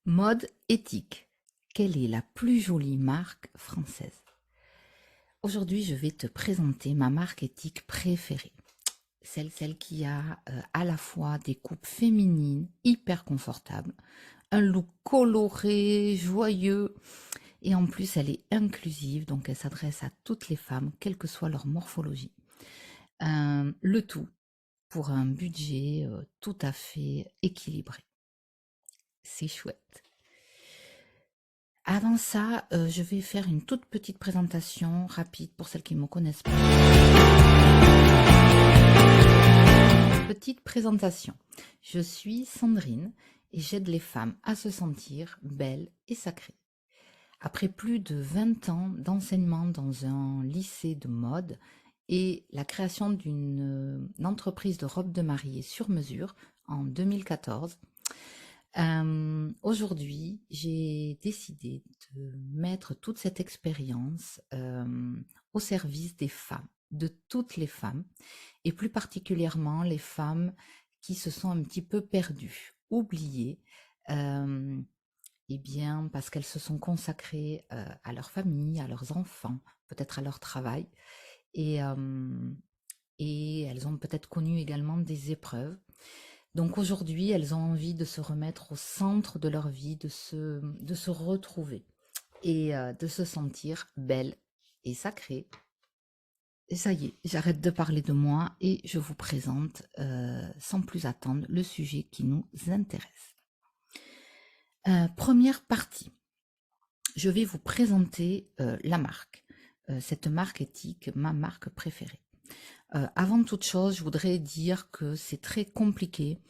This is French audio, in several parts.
Mode éthique. Quelle est la plus jolie marque française? Aujourd'hui, je vais te présenter ma marque éthique préférée. Celle qui a à la fois des coupes féminines hyper confortables, un look coloré, joyeux, et en plus elle est inclusive, donc elle s'adresse à toutes les femmes, quelle que soit leur morphologie. Le tout pour un budget tout à fait équilibré. C'est chouette. Avant ça, je vais faire une toute petite présentation rapide pour celles qui ne me connaissent pas. Petite présentation. Je suis Sandrine et j'aide les femmes à se sentir belles et sacrées. Après plus de 20 ans d'enseignement dans un lycée de mode et la création d'une entreprise de robes de mariée sur mesure en 2014, aujourd'hui, j'ai décidé de mettre toute cette expérience au service des femmes, de toutes les femmes, et plus particulièrement les femmes qui se sont un petit peu perdues, oubliées, euh, eh bien parce qu'elles se sont consacrées à leur famille, à leurs enfants, peut-être à leur travail, et, euh, et elles ont peut-être connu également des épreuves. Donc aujourd'hui, elles ont envie de se remettre au centre de leur vie, de se retrouver et de se sentir belles et sacrées. Et ça y est, j'arrête de parler de moi et je vous présente sans plus attendre le sujet qui nous intéresse. Première partie, je vais vous présenter la marque, cette marque éthique, ma marque préférée. Avant toute chose, je voudrais dire que c'est très compliqué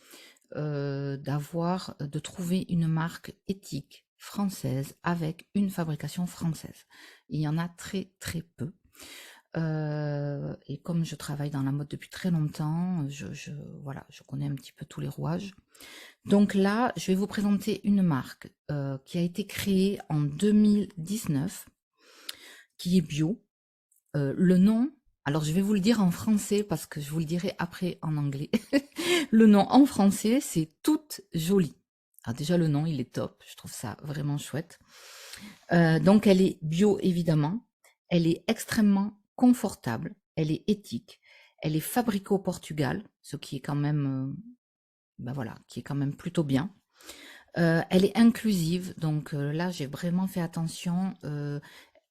de trouver une marque éthique française avec une fabrication française. Il y en a très très peu. Et comme je travaille dans la mode depuis très longtemps, voilà, je connais un petit peu tous les rouages. Donc là, je vais vous présenter une marque qui a été créée en 2019, qui est bio. Le nom, alors je vais vous le dire en français parce que je vous le dirai après en anglais. Le nom en français, c'est Toute Jolie. Alors déjà, le nom, il est top. Je trouve ça vraiment chouette. Donc, elle est bio, évidemment. Elle est extrêmement confortable. Elle est éthique. Elle est fabriquée au Portugal, ce qui est quand même, ben voilà, qui est quand même plutôt bien. Elle est inclusive. Donc là, j'ai vraiment fait attention.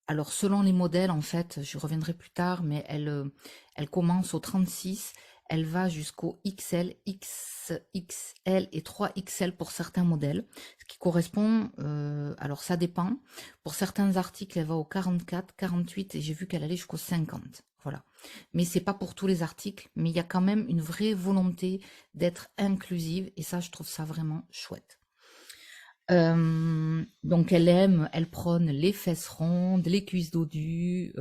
Alors, selon les modèles, en fait, je reviendrai plus tard, mais elle commence au 36, elle va jusqu'au XL, XXL et 3XL pour certains modèles, ce qui correspond, alors ça dépend. Pour certains articles, elle va au 44, 48 et j'ai vu qu'elle allait jusqu'au 50. Voilà. Mais c'est pas pour tous les articles, mais il y a quand même une vraie volonté d'être inclusive et ça, je trouve ça vraiment chouette. Donc elle prône les fesses rondes, les cuisses dodues,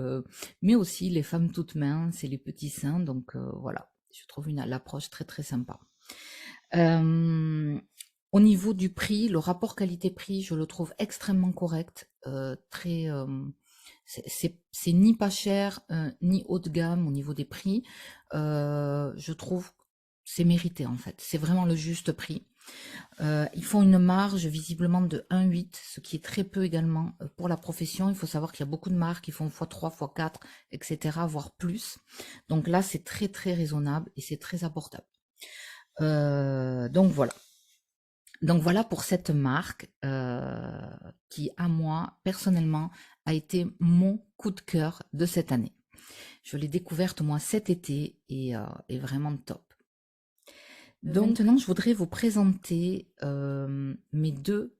mais aussi les femmes toutes minces et les petits seins. Donc voilà, je trouve l'approche très très sympa. Euh, Au niveau du prix, le rapport qualité-prix, je le trouve extrêmement correct, très. C'est ni pas cher ni haut de gamme au niveau des prix. Je trouve c'est mérité en fait. C'est vraiment le juste prix. Ils font une marge visiblement de 1,8, ce qui est très peu également pour la profession. Il faut savoir qu'il y a beaucoup de marques qui font x3, x4, etc., voire plus. Donc là, c'est très très raisonnable et c'est très abordable. Donc voilà. Donc voilà pour cette marque qui, à moi, personnellement, a été mon coup de cœur de cette année. Je l'ai découverte moi cet été et est vraiment top. Donc maintenant, je voudrais vous présenter mes deux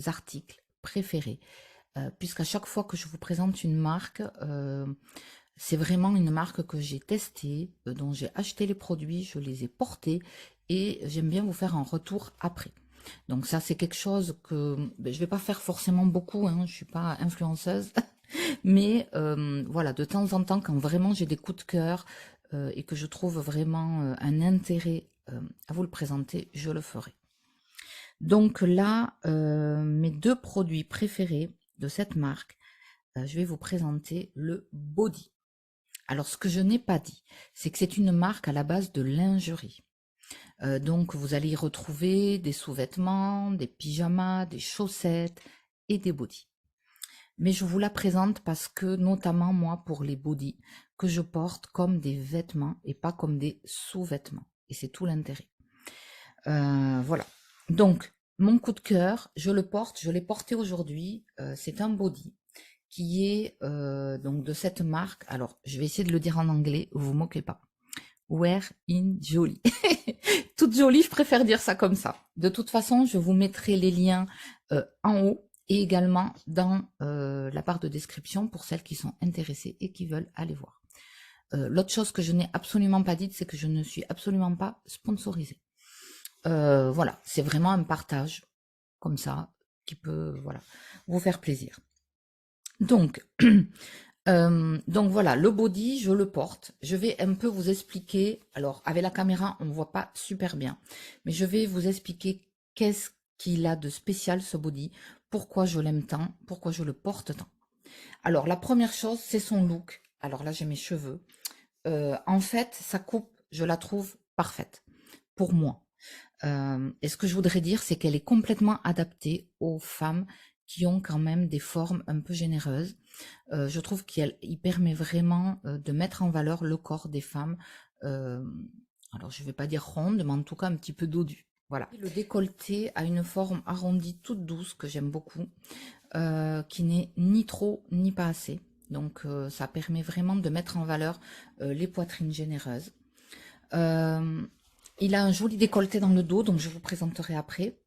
articles préférés, puisqu'à chaque fois que je vous présente une marque, c'est vraiment une marque que j'ai testée, dont j'ai acheté les produits, je les ai portés et j'aime bien vous faire un retour après. Donc ça, c'est quelque chose que je vais pas faire forcément beaucoup, hein, je suis pas influenceuse, mais voilà, de temps en temps, quand vraiment j'ai des coups de cœur et que je trouve vraiment un intérêt à vous le présenter, je le ferai. Donc là, mes deux produits préférés de cette marque, je vais vous présenter le Body. Alors ce que je n'ai pas dit, c'est que c'est une marque à la base de lingerie. Donc vous allez y retrouver des sous-vêtements, des pyjamas, des chaussettes et des bodys. Mais je vous la présente parce que, notamment moi, pour les bodys, que je porte comme des vêtements et pas comme des sous-vêtements. Et c'est tout l'intérêt. Voilà. Donc, mon coup de cœur, je le porte, je l'ai porté aujourd'hui. C'est un body qui est donc de cette marque. Alors, je vais essayer de le dire en anglais, vous vous moquez pas. Wear in Jolie. Toute jolie, je préfère dire ça comme ça. De toute façon, je vous mettrai les liens en haut et également dans la barre de description pour celles qui sont intéressées et qui veulent aller voir. L'autre chose que je n'ai absolument pas dite, c'est que je ne suis absolument pas sponsorisée. Voilà, c'est vraiment un partage comme ça qui peut voilà vous faire plaisir. Donc, donc voilà, le body, je le porte. Je vais un peu vous expliquer. Alors, avec la caméra, on ne voit pas super bien, mais je vais vous expliquer qu'est-ce qu'il a de spécial ce body, pourquoi je l'aime tant, pourquoi je le porte tant. Alors, la première chose, c'est son look. Alors là, j'ai mes cheveux. En fait, sa coupe, je la trouve parfaite pour moi. Et ce que je voudrais dire, c'est qu'elle est complètement adaptée aux femmes qui ont quand même des formes un peu généreuses. Je trouve qu'il permet vraiment de mettre en valeur le corps des femmes. Alors, je ne vais pas dire ronde, mais en tout cas un petit peu dodu. Voilà. Le décolleté a une forme arrondie toute douce que j'aime beaucoup, qui n'est ni trop ni pas assez. Donc, ça permet vraiment de mettre en valeur les poitrines généreuses. Il a un joli décolleté dans le dos, donc je vous présenterai après.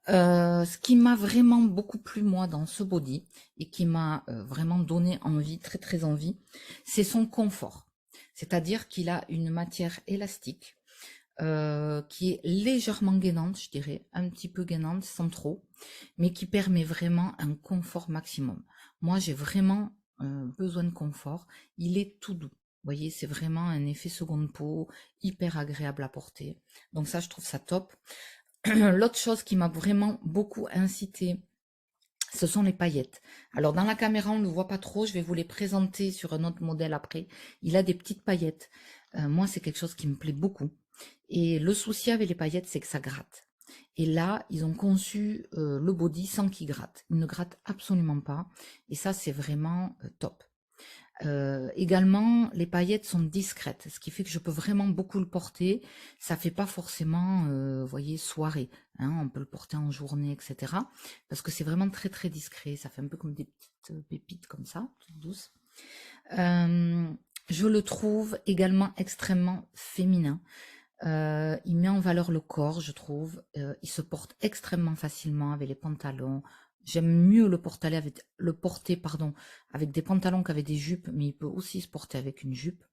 Ce qui m'a vraiment beaucoup plu moi dans ce body et qui m'a vraiment donné envie, très très envie, c'est son confort. C'est-à-dire qu'il a une matière élastique qui est légèrement gainante, je dirais, un petit peu gainante sans trop, mais qui permet vraiment un confort maximum. Moi, j'ai vraiment besoin de confort. Il est tout doux. Vous voyez, c'est vraiment un effet seconde peau, hyper agréable à porter. Donc ça, je trouve ça top. L'autre chose qui m'a vraiment beaucoup incité, ce sont les paillettes. Alors dans la caméra, on ne le voit pas trop, je vais vous les présenter sur un autre modèle après. Il a des petites paillettes. Moi, c'est quelque chose qui me plaît beaucoup. Et le souci avec les paillettes, c'est que ça gratte. Et là, ils ont conçu le body sans qu'il gratte. Il ne gratte absolument pas. Et ça, c'est vraiment top. Également, les paillettes sont discrètes, ce qui fait que je peux vraiment beaucoup le porter. Ça fait pas forcément, vous voyez, soirée. Hein, on peut le porter en journée, etc. Parce que c'est vraiment très très discret. Ça fait un peu comme des petites pépites comme ça, toutes douces. Je le trouve également extrêmement féminin. Il met en valeur le corps, je trouve. Il se porte extrêmement facilement avec les pantalons. J'aime mieux le porter avec des pantalons qu'avec des jupes, mais il peut aussi se porter avec une jupe.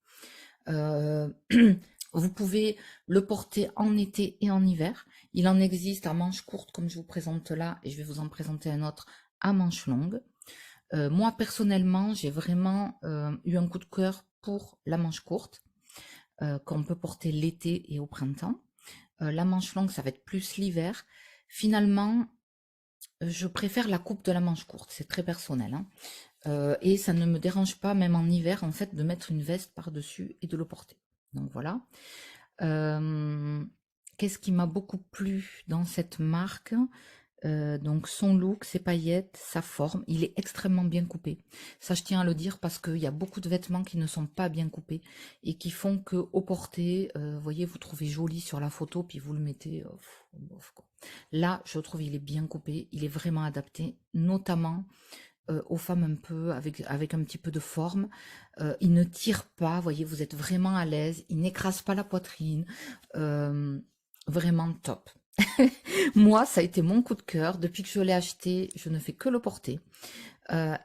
Vous pouvez le porter en été et en hiver. Il en existe à manches courtes comme je vous présente là, et je vais vous en présenter un autre à manches longues. Moi personnellement, j'ai vraiment eu un coup de cœur pour la manche courte qu'on peut porter l'été et au printemps. La manche longue, ça va être plus l'hiver. Finalement, je préfère la coupe de la manche courte, c'est très personnel. Hein. Et ça ne me dérange pas, même en hiver, en fait, de mettre une veste par-dessus et de le porter. Donc voilà. Qu'est-ce qui m'a beaucoup plu dans cette marque? Donc son look, ses paillettes, sa forme, il est extrêmement bien coupé. Ça, je tiens à le dire parce qu'il y a beaucoup de vêtements qui ne sont pas bien coupés et qui font que au porté, vous voyez, vous trouvez joli sur la photo, puis vous le mettez. Quoi. Là, je trouve il est bien coupé, il est vraiment adapté, notamment aux femmes un peu avec un petit peu de forme. Il ne tire pas, vous voyez, vous êtes vraiment à l'aise, il n'écrase pas la poitrine. Vraiment top. Moi, ça a été mon coup de cœur. Depuis que je l'ai acheté, je ne fais que le porter.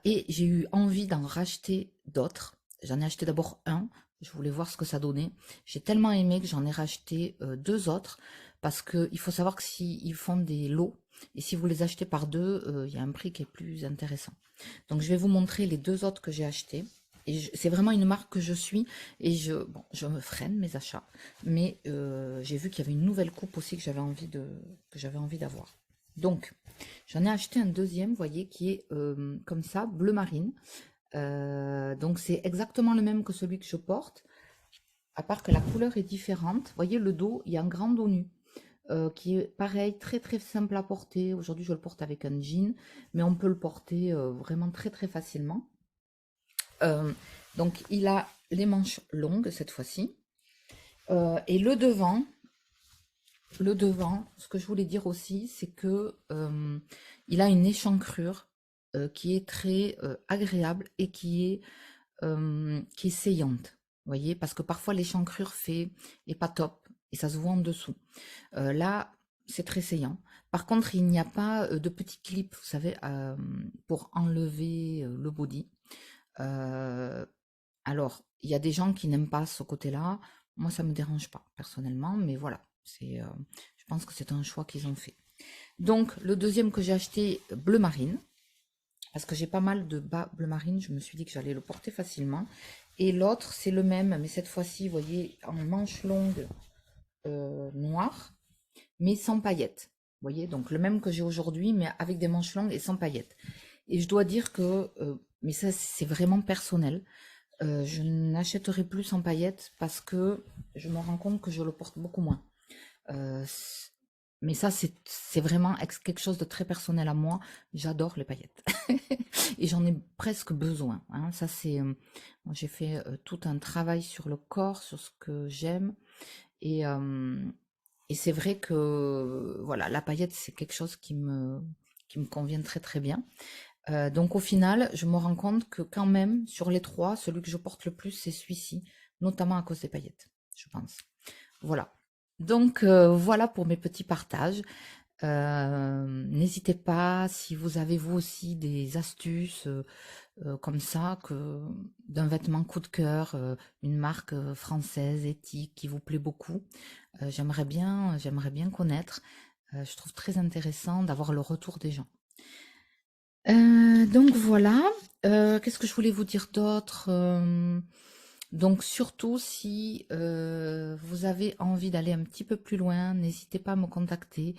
Et j'ai eu envie d'en racheter d'autres. J'en ai acheté d'abord un. Je voulais voir ce que ça donnait. J'ai tellement aimé que j'en ai racheté deux autres. Parce qu'il faut savoir que s'ils font des lots, et si vous les achetez par deux, il y a un prix qui est plus intéressant. Donc je vais vous montrer les deux autres que j'ai achetés. Et c'est vraiment une marque que je suis et je me freine mes achats, mais j'ai vu qu'il y avait une nouvelle coupe aussi que j'avais envie d'avoir. Donc j'en ai acheté un deuxième, vous voyez, qui est comme ça, bleu marine. Donc c'est exactement le même que celui que je porte. à part que la couleur est différente. Vous voyez, le dos, il y a un grand dos nu. Qui est pareil, très très simple à porter. Aujourd'hui, je le porte avec un jean, mais on peut le porter vraiment très très facilement. Euh, donc, il a les manches longues cette fois-ci. Et le devant, ce que je voulais dire aussi, c'est que il a une échancrure qui est très agréable et qui est saillante. Vous voyez, parce que parfois l'échancrure est pas top et ça se voit en dessous. Là, c'est très saillant. Par contre, il n'y a pas de petits clips, vous savez, pour enlever le body. Euh, alors, il y a des gens qui n'aiment pas ce côté-là. Moi, ça me dérange pas personnellement, mais voilà, je pense que c'est un choix qu'ils ont fait. Donc, le deuxième que j'ai acheté, bleu marine, parce que j'ai pas mal de bas bleu marine, je me suis dit que j'allais le porter facilement. Et l'autre, c'est le même, mais cette fois-ci, vous voyez, en manche longue noire, mais sans paillettes. Vous voyez, donc le même que j'ai aujourd'hui, mais avec des manches longues et sans paillettes. Et je dois dire que, mais ça, c'est vraiment personnel. Je n'achèterai plus sans paillettes parce que je me rends compte que je le porte beaucoup moins. Euh, mais ça, c'est vraiment quelque chose de très personnel à moi. J'adore les paillettes. Et j'en ai presque besoin, hein. Ça, moi, j'ai fait tout un travail sur le corps, sur ce que j'aime. Et c'est vrai que voilà, la paillette, c'est quelque chose qui me convient très très bien. Donc au final, je me rends compte que quand même, sur les trois, celui que je porte le plus, c'est celui-ci, notamment à cause des paillettes, je pense. Voilà. Donc voilà pour mes petits partages. N'hésitez pas, si vous avez vous aussi des astuces comme ça, d'un vêtement coup de cœur, une marque française, éthique, qui vous plaît beaucoup, j'aimerais bien connaître. Je trouve très intéressant d'avoir le retour des gens. Donc voilà. Qu'est-ce que je voulais vous dire d'autre? Donc surtout si vous avez envie d'aller un petit peu plus loin, n'hésitez pas à me contacter.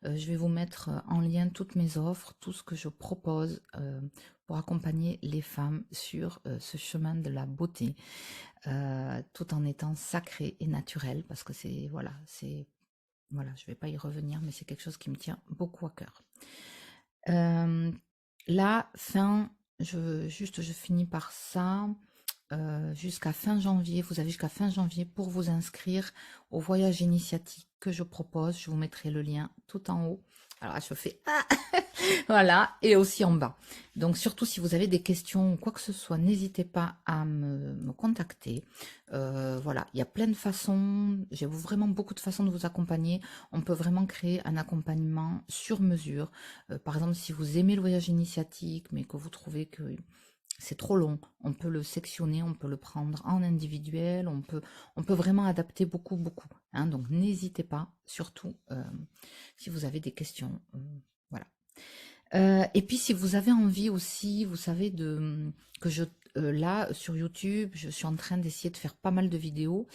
Je vais vous mettre en lien toutes mes offres, tout ce que je propose pour accompagner les femmes sur ce chemin de la beauté, tout en étant sacré et naturel, parce que voilà, je vais pas y revenir, mais c'est quelque chose qui me tient beaucoup à cœur. Euh, Là, je finis par ça. Jusqu'à fin janvier, vous avez jusqu'à fin janvier pour vous inscrire au voyage initiatique que je propose. Je vous mettrai le lien tout en haut. Alors, je fais ah voilà, et aussi en bas. Donc, surtout si vous avez des questions ou quoi que ce soit, n'hésitez pas à me contacter. Voilà, il y a plein de façons, j'ai vraiment beaucoup de façons de vous accompagner. On peut vraiment créer un accompagnement sur mesure. Par exemple, si vous aimez le voyage initiatique, mais que vous trouvez que c'est trop long, on peut le sectionner, on peut le prendre en individuel, on peut vraiment adapter beaucoup, beaucoup, hein. Donc, n'hésitez pas, surtout si vous avez des questions. Voilà. Et puis si vous avez envie aussi, vous savez que là sur YouTube, je suis en train d'essayer de faire pas mal de vidéos.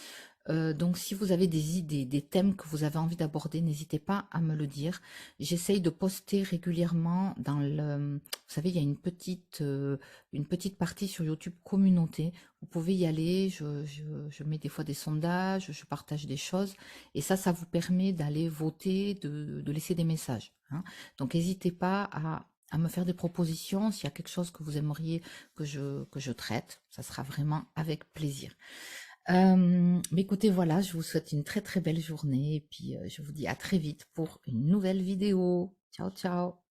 Donc si vous avez des idées, des thèmes que vous avez envie d'aborder, n'hésitez pas à me le dire. J'essaye de poster régulièrement vous savez, il y a une petite partie sur YouTube communauté. Vous pouvez y aller. Je mets des fois des sondages, je partage des choses, et ça vous permet d'aller voter, de laisser des messages, hein. Donc n'hésitez pas à me faire des propositions s'il y a quelque chose que vous aimeriez que je traite. Ça sera vraiment avec plaisir. Mais écoutez, voilà, je vous souhaite une très très belle journée et puis je vous dis à très vite pour une nouvelle vidéo. Ciao, ciao.